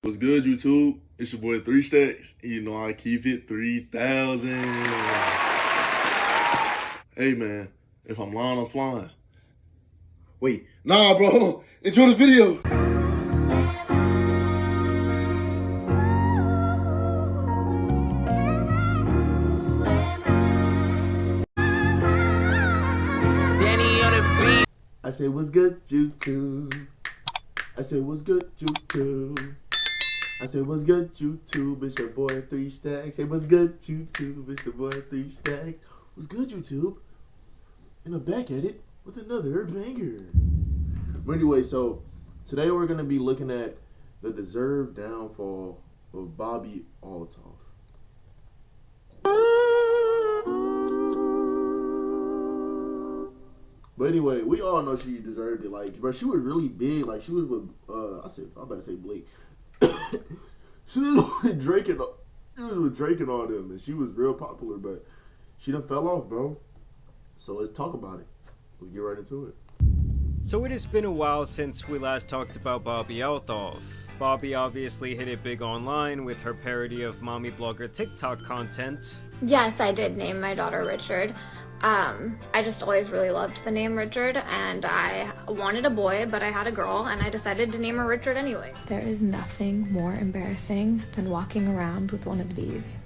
What's good, YouTube? It's your boy 3 Stacks. You know I keep it 3,000. Hey man, if I'm lying, I'm flying. Wait, nah, bro. Enjoy the video. I say, what's good, YouTube? I say, what's good, YouTube? I say, what's good, YouTube? It's your boy 3 Stacks. Say, what's good, YouTube? It's your boy 3 Stacks. What's good, YouTube? And I'm back at it with another banger. But anyway, so today we're going to be looking at the deserved downfall of Bobbi Althoff. But anyway, we all know she deserved it. Like, bro, she was really big. Like, she was with, I'm about to say Blake. She was with Drake and all them, and she was real popular, but she done fell off, bro. So let's talk about it. Let's get right into it. So it has been a while since we last talked about Bobbi Althoff. Bobbi obviously hit it big online with her parody of mommy blogger TikTok content. Yes, I did name my daughter Richard. I just always really loved the name Richard, and I wanted a boy, but I had a girl, and I decided to name her Richard anyway. There is nothing more embarrassing than walking around with one of these.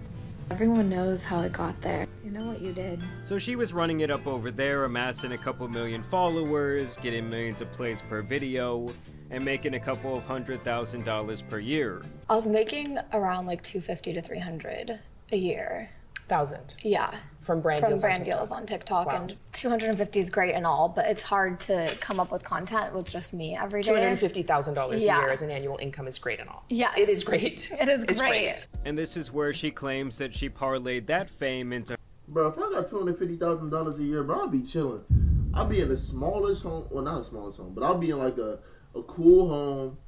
Everyone knows how it got there. You know what you did. So she was running it up over there, amassing a couple million followers, getting millions of plays per video, and making a couple of $100,000 per year. I was making around like $250 to $300 a year. Thousand. Yeah. From brand deals on TikTok. Wow. And 250 is great and all, but it's hard to come up with content with just me every day. $250,000 a year as an annual income is great and all. Yes. It is great. It is it's great. And this is where she claims that she parlayed that fame into... Bro, if I got $250,000 a year, bro, I'll be chilling. I'll be in the smallest home, well, not the smallest home, but I'll be in like a cool home,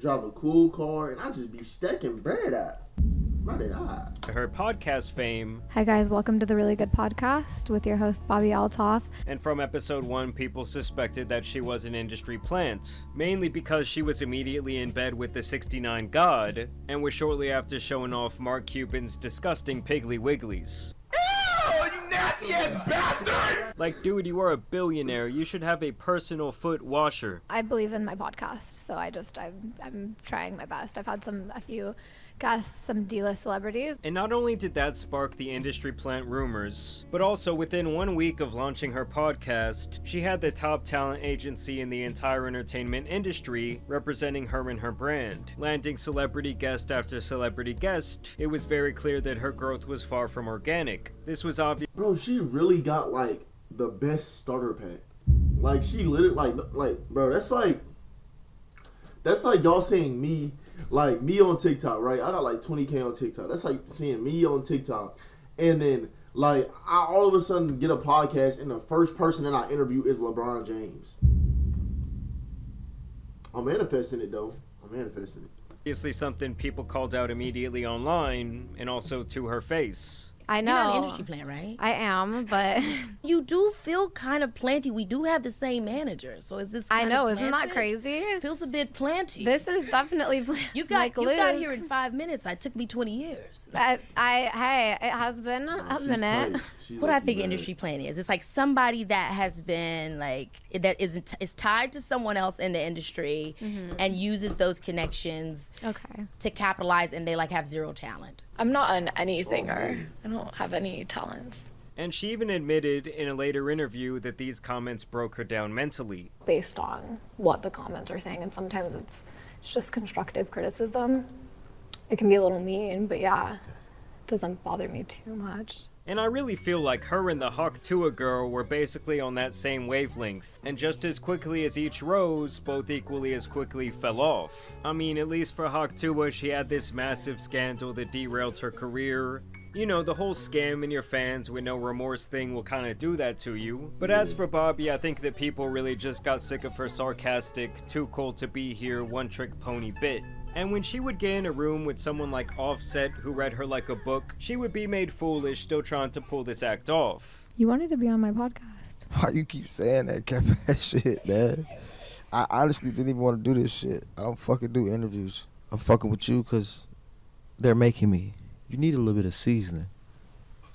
drive a cool car, and I'll just be stacking bread out. Her podcast fame. Hi guys, welcome to the Really Good Podcast with your host Bobbi Althoff. And from episode 1, people suspected that she was an industry plant, mainly because she was immediately in bed with the 69 God, and was shortly after showing off Mark Cuban's disgusting Piggly Wigglies. Ew, you nasty ass bastard! Like, dude, you are a billionaire. You should have a personal foot washer. I believe in my podcast, so I'm trying my best. I've had a few guests, some D-list celebrities. And not only did that spark the industry plant rumors, but also within 1 week of launching her podcast, she had the top talent agency in the entire entertainment industry representing her and her brand. Landing celebrity guest after celebrity guest, it was very clear that her growth was far from organic. This was obvious. Bro, she really got like the best starter pack. Like she literally like bro, that's like y'all seeing me. Like, me on TikTok, right? I got like 20K on TikTok. That's like seeing me on TikTok. And then, like, I all of a sudden get a podcast and the first person that I interview is LeBron James. I'm manifesting it, though. I'm manifesting it. Obviously something people called out immediately online and also to her face. I know. You're not an industry plant, right? I am, but... You do feel kind of planty. We do have the same manager, so is this kind I know, of isn't that planted? crazy? Feels a bit planty. This is definitely You got here in 5 minutes. It took me 20 years. Hey, it has been a minute. What I think industry plant is, it's like somebody that has been like, that is tied to someone else in the industry and uses those connections to capitalize, and they like have zero talent. I'm not an anythinger. I don't have any talents. And she even admitted in a later interview that these comments broke her down mentally. Based on what the comments are saying, and sometimes it's just constructive criticism. It can be a little mean, but yeah, it doesn't bother me too much. And I really feel like her and the Hawk Tuah girl were basically on that same wavelength. And just as quickly as each rose, both equally as quickly fell off. I mean, at least for Hawk Tuah, she had this massive scandal that derailed her career. You know, the whole scam in your fans with no remorse thing will kind of do that to you. But as for Bobbi, I think that people really just got sick of her sarcastic, too cool to be here, one-trick pony bit. And when she would get in a room with someone like Offset who read her like a book, she would be made foolish still trying to pull this act off. You wanted to be on my podcast. Why you keep saying that cap ass shit, man? I honestly didn't even want to do this shit. I don't fucking do interviews. I'm fucking with you because they're making me. You need a little bit of seasoning.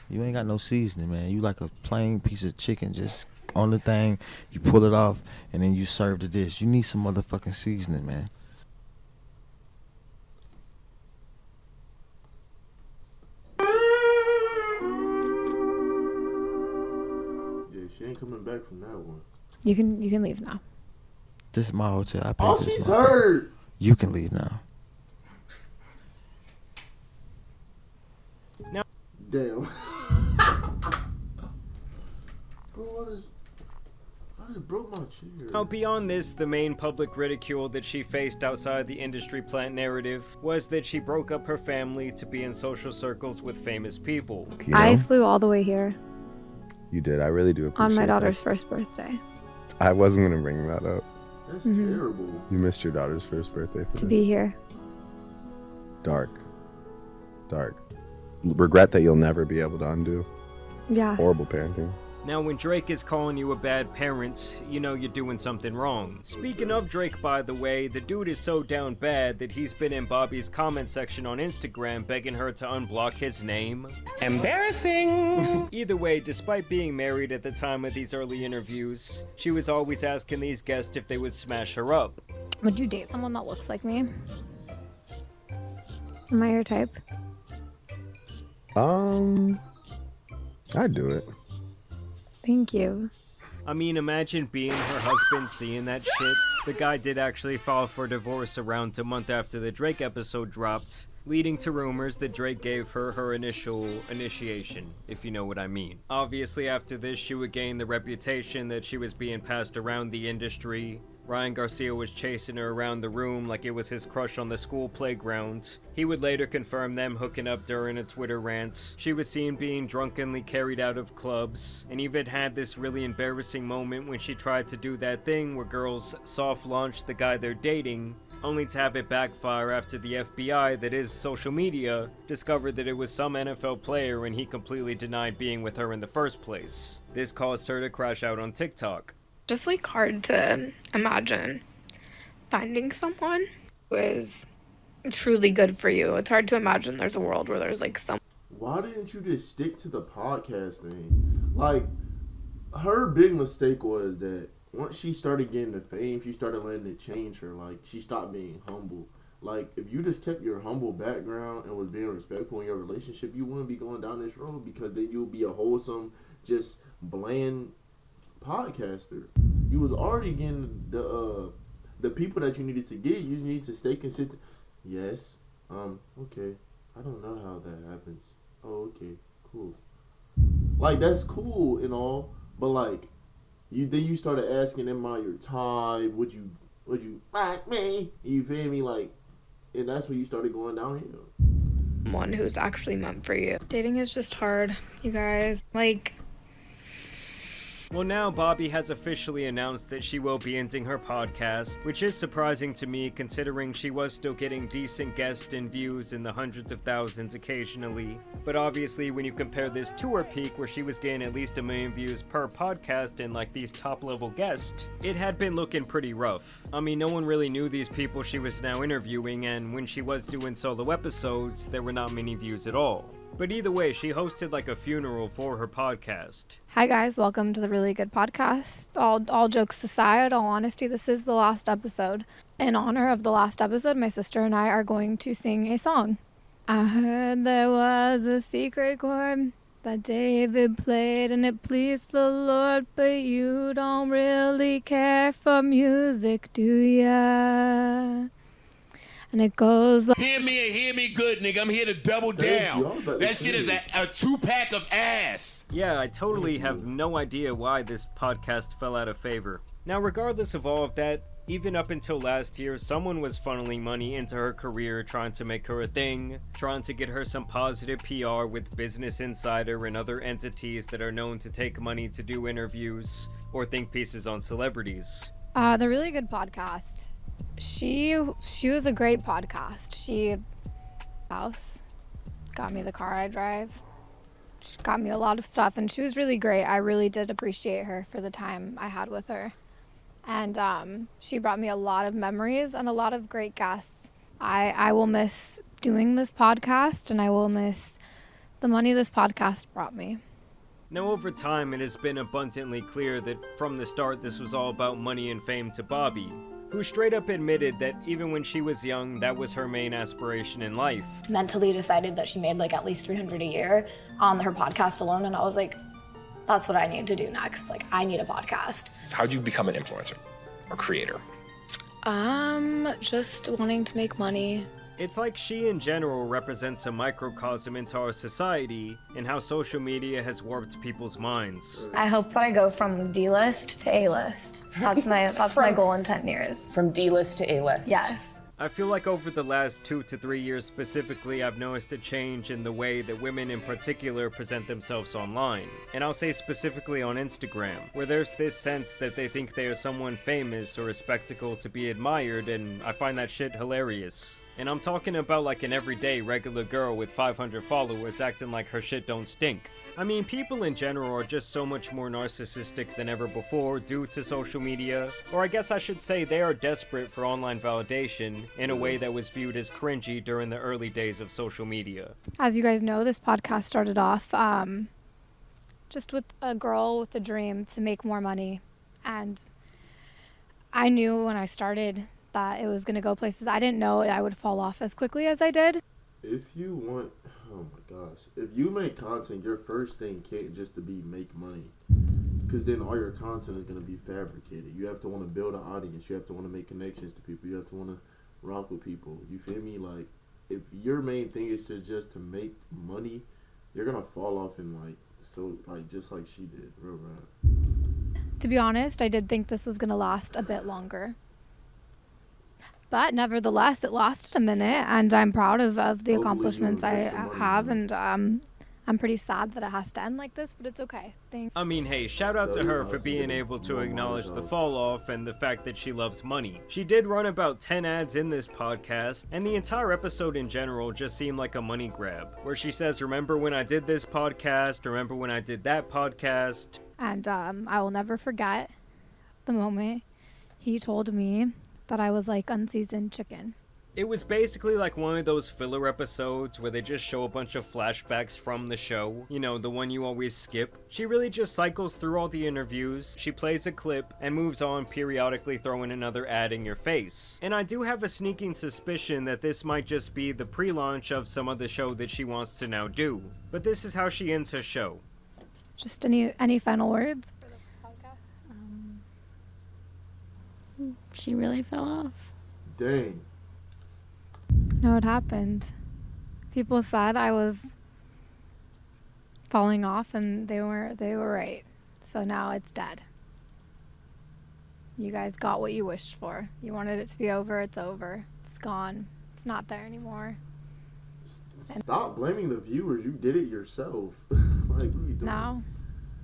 You ain't got no seasoning, man. You like a plain piece of chicken just on the thing. You pull it off, and then you serve the dish. You need some motherfucking seasoning, man. Yeah, she ain't coming back from that one. You can leave now. This is my hotel. I paid Oh, for this she's motherfucker. hurt. You can leave now. Damn. Bro, I just broke my chair. Now, beyond this, the main public ridicule that she faced outside the industry plant narrative was that she broke up her family to be in social circles with famous people. You know, I flew all the way here you did. I really do appreciate on my daughter's that. first birthday I wasn't going to bring that up. That's terrible. You missed your daughter's first birthday for to this. be here. Dark. Regret that you'll never be able to undo. Yeah. Horrible parenting. Now, when Drake is calling you a bad parent, you know you're doing something wrong. Speaking of Drake, by the way, the dude is so down bad that he's been in Bobbi's comment section on Instagram begging her to unblock his name. Embarrassing! Either way, despite being married at the time of these early interviews, she was always asking these guests if they would smash her up. Would you date someone that looks like me? Am I your type? I'd do it. Thank you. I mean, imagine being her husband seeing that shit. The guy did actually file for divorce around a month after the Drake episode dropped, leading to rumors that Drake gave her initial initiation, if you know what I mean. Obviously, after this, she would gain the reputation that she was being passed around the industry. Ryan Garcia was chasing her around the room like it was his crush on the school playground. He would later confirm them hooking up during a Twitter rant. She was seen being drunkenly carried out of clubs, and even had this really embarrassing moment when she tried to do that thing where girls soft launch the guy they're dating, only to have it backfire after the FBI, that is social media, discovered that it was some NFL player and he completely denied being with her in the first place. This caused her to crash out on TikTok. Just like hard to imagine finding someone who is truly good for you. It's hard to imagine there's a world where there's like some. Why didn't you just stick to the podcast thing? Like, her big mistake was that once she started getting the fame, she started letting it change her. Like, she stopped being humble. Like, if you just kept your humble background and was being respectful in your relationship, you wouldn't be going down this road, because then you'll be a wholesome, just bland podcaster. You was already getting the people that you needed to get. You need to stay consistent. Yes. Okay. I don't know how that happens. Oh, okay. Cool. Like, that's cool and all, but like, you started asking, am I your type? Would you like me? You feel me? Like, and that's when you started going downhill. One who's actually meant for you. Dating is just hard, you guys. Like, well, now Bobbi has officially announced that she will be ending her podcast, which is surprising to me considering she was still getting decent guests and views in the hundreds of thousands occasionally. But obviously, when you compare this to her peak where she was getting at least 1 million views per podcast and like these top level guests, it had been looking pretty rough. I mean, no one really knew these people she was now interviewing, and when she was doing solo episodes, there were not many views at all. But either way, she hosted like a funeral for her podcast. Hi guys, welcome to the Really Good Podcast. All jokes aside, all honesty, this is the last episode. In honor of the last episode, my sister and I are going to sing a song. I heard there was a secret chord that David played and it pleased the Lord, but you don't really care for music, do ya? And it goes like, Hear me and hear me good, nigga. I'm here to double down. That shit is a 2-pack of ass. Yeah, I totally have no idea why this podcast fell out of favor. Now, regardless of all of that, even up until last year, someone was funneling money into her career, trying to make her a thing, trying to get her some positive PR with Business Insider and other entities that are known to take money to do interviews or think pieces on celebrities. The Really Good Podcast. She was a great podcast. She got me the car I drive. She got me a lot of stuff, and she was really great. I really did appreciate her for the time I had with her. And she brought me a lot of memories and a lot of great guests. I will miss doing this podcast, and I will miss the money this podcast brought me. Now, over time, it has been abundantly clear that from the start this was all about money and fame to Bobbi, who straight up admitted that even when she was young, that was her main aspiration in life. Mentally decided that she made like at least $300 a year on her podcast alone, and I was like, that's what I need to do next. Like, I need a podcast. How'd you become an influencer or creator? Just wanting to make money. It's like she in general represents a microcosm into our society and how social media has warped people's minds. I hope that I go from D-list to A-list. That's my goal in 10 years. From D-list to A-list. Yes. I feel like over the last 2 to 3 years specifically, I've noticed a change in the way that women in particular present themselves online. And I'll say specifically on Instagram, where there's this sense that they think they are someone famous or a spectacle to be admired, and I find that shit hilarious. And I'm talking about like an everyday regular girl with 500 followers acting like her shit don't stink. I mean, people in general are just so much more narcissistic than ever before due to social media. Or I guess I should say they are desperate for online validation in a way that was viewed as cringy during the early days of social media. As you guys know, this podcast started off just with a girl with a dream to make more money. And I knew when I started that it was going to go places. I didn't know I would fall off as quickly as I did. If you want, oh my gosh, if you make content, your first thing can't just to be make money, because then all your content is going to be fabricated. You have to want to build an audience. You have to want to make connections to people. You have to want to rock with people. You feel me? Like, if your main thing is just to make money, you're going to fall off in just like she did, real bad. To be honest, I did think this was going to last a bit longer. But nevertheless, it lasted a minute, and I'm proud of the accomplishments I have, and I'm pretty sad that it has to end like this, but it's okay. I mean, hey, shout out to her for being able to acknowledge the fall off and the fact that she loves money. She did run about 10 ads in this podcast, and the entire episode in general just seemed like a money grab, where she says, remember when I did this podcast, remember when I did that podcast. And I will never forget the moment he told me that I was like unseasoned chicken. It was basically like one of those filler episodes where they just show a bunch of flashbacks from the show. You know, the one you always skip. She really just cycles through all the interviews, she plays a clip, and moves on, periodically throwing another ad in your face. And I do have a sneaking suspicion that this might just be the pre-launch of some other show that she wants to now do. But this is how she ends her show. Just any final words? She really fell off. Dang. No, it happened. People said I was falling off, and they were right. So now it's dead. You guys got what you wished for. You wanted it to be over, it's over. It's gone. It's not there anymore. Stop blaming the viewers. You did it yourself. Like, what are you doing? No.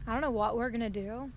I don't know what we're gonna do.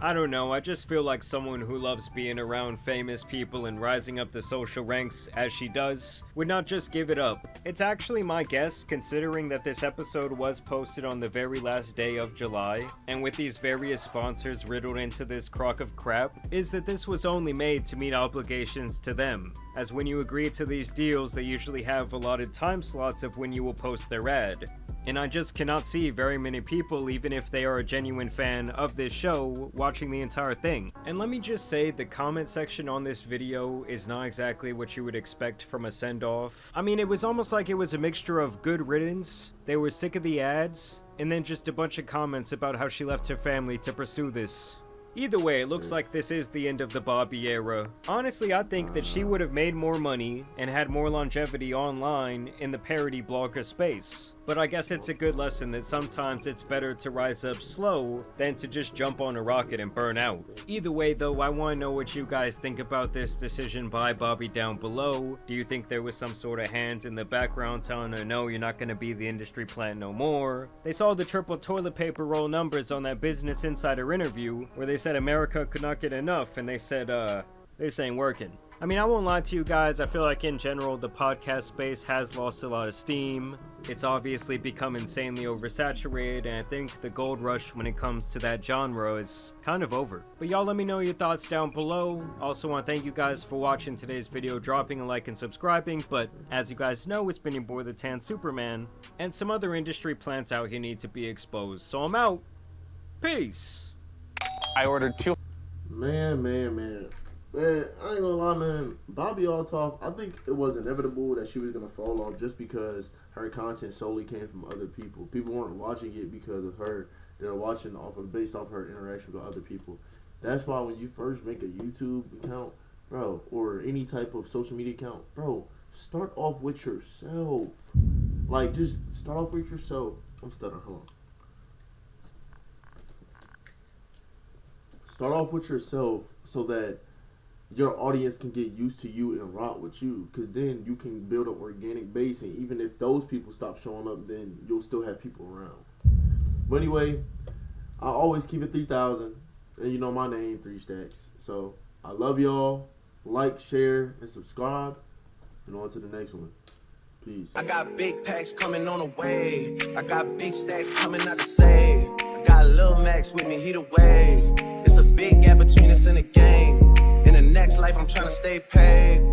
I don't know, I just feel like someone who loves being around famous people and rising up the social ranks as she does would not just give it up. It's actually my guess, considering that this episode was posted on the very last day of July, and with these various sponsors riddled into this crock of crap, is that this was only made to meet obligations to them, as when you agree to these deals they usually have allotted time slots of when you will post their ad. And I just cannot see very many people, even if they are a genuine fan of this show, watching the entire thing. And let me just say, the comment section on this video is not exactly what you would expect from a send-off. I mean, it was almost like it was a mixture of good riddance, they were sick of the ads, and then just a bunch of comments about how she left her family to pursue this. Either way, it looks like this is the end of the Bobbi era. Honestly, I think that she would have made more money and had more longevity online in the parody blogger space. But I guess it's a good lesson that sometimes it's better to rise up slow than to just jump on a rocket and burn out. Either way though, I want to know what you guys think about this decision by Bobbi down below. Do you think there was some sort of hand in the background telling her, no, you're not going to be the industry plant no more? They saw the triple toilet paper roll numbers on that Business Insider interview where they said America could not get enough, and they said, this ain't working. I mean, I won't lie to you guys, I feel like in general the podcast space has lost a lot of steam. It's obviously become insanely oversaturated, and I think the gold rush when it comes to that genre is kind of over. But y'all let me know your thoughts down below. Also want to thank you guys for watching today's video, dropping a like and subscribing, but as you guys know, it's been your boy the Tan Superman, and some other industry plants out here need to be exposed. So I'm out. Peace. I ordered 2. Man, I ain't gonna lie, man. Bobbi Althoff, I think it was inevitable that she was gonna fall off just because her content solely came from other people. People weren't watching it because of her. They were watching based off her interaction with other people. That's why when you first make a YouTube account, bro, or any type of social media account, bro, start off with yourself. Like, just start off with yourself. I'm stuttering. Hold on. Start off with yourself so that your audience can get used to you and rock with you, because then you can build an organic base, and even if those people stop showing up, then you'll still have people around. But anyway, I always keep it 3,000, and you know my name, 3 Stacks. So I love y'all. Like, share, and subscribe, and on to the next one. Peace. I got big packs coming on the way. I got big stacks coming out to save. I got Lil Max with me, he the wave. It's a big gap between us in the game. In the next life, I'm trying to stay paid.